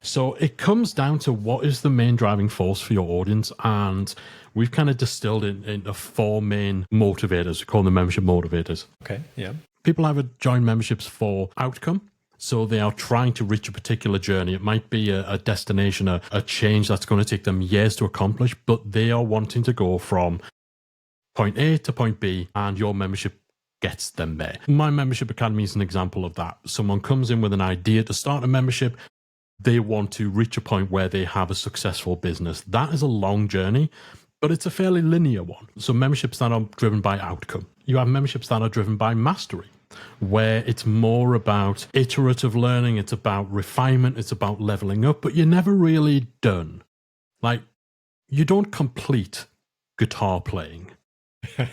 So it comes down to what is the main driving force for your audience. And we've kind of distilled it into 4 main motivators. We call them membership motivators. Okay, yeah. People either join memberships for outcome. So they are trying to reach a particular journey. It might be a destination, a change that's going to take them years to accomplish, but they are wanting to go from point A to point B, and your membership gets them there. My membership academy is an example of that. Someone comes in with an idea to start a membership. They want to reach a point where they have a successful business. That is a long journey, but it's a fairly linear one. So memberships that are driven by outcome. You have memberships that are driven by mastery, where it's more about iterative learning, it's about refinement, it's about leveling up, but you're never really done. Like, you don't complete guitar playing.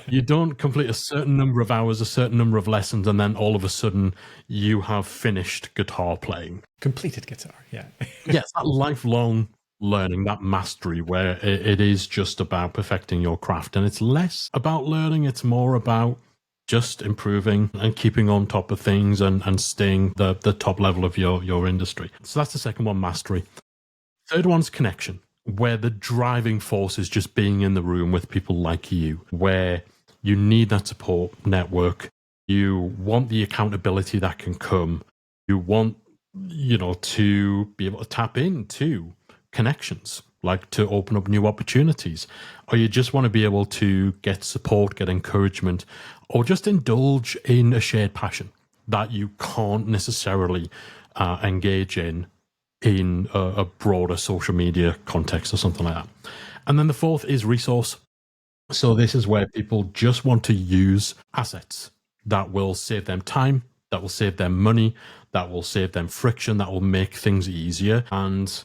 You don't complete a certain number of hours, a certain number of lessons, and then all of a sudden you have finished guitar playing. Completed guitar, yeah. Yes, that lifelong learning, that mastery, where it is just about perfecting your craft. And it's less about learning, it's more about just improving and keeping on top of things and staying the top level of your industry. So that's the second one, mastery. Third one's connection, where the driving force is just being in the room with people like you, where you need that support network. You want the accountability that can come. You want, to be able to tap into connections, like to open up new opportunities, or you just want to be able to get support, get encouragement, or just indulge in a shared passion that you can't necessarily engage in a broader social media context or something like that. And then the fourth is resource. So this is where people just want to use assets that will save them time, that will save them money, that will save them friction, that will make things easier. And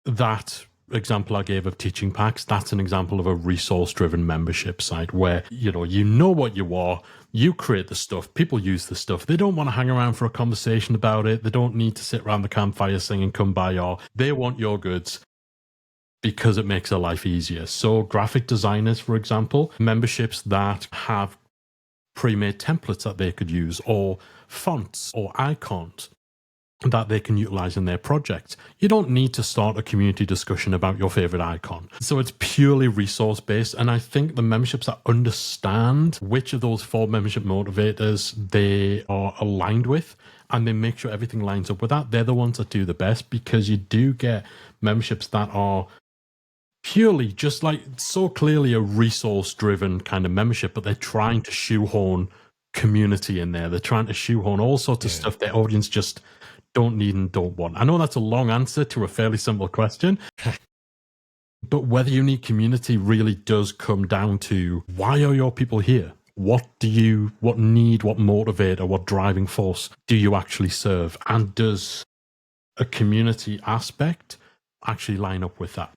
that example I gave of teaching packs, that's an example of a resource-driven membership site where, you know what you are, you create the stuff, people use the stuff. They don't want to hang around for a conversation about it. They don't need to sit around the campfire singing Kumbaya. They want your goods because it makes their life easier. So graphic designers, for example, memberships that have pre-made templates that they could use, or fonts or icons that they can utilize in their project. You don't need to start a community discussion about your favorite icon. So it's purely resource based. And I think the memberships that understand which of those 4 membership motivators they are aligned with, and they make sure everything lines up with that, they're the ones that do the best, because you do get memberships that are purely just like so clearly a resource driven kind of membership, but they're trying to shoehorn community in there. They're trying to shoehorn all sorts of stuff their audience just don't need and don't want. I know that's a long answer to a fairly simple question, but whether you need community really does come down to, why are your people here? What need, what motivator, what driving force do you actually serve? And does a community aspect actually line up with that?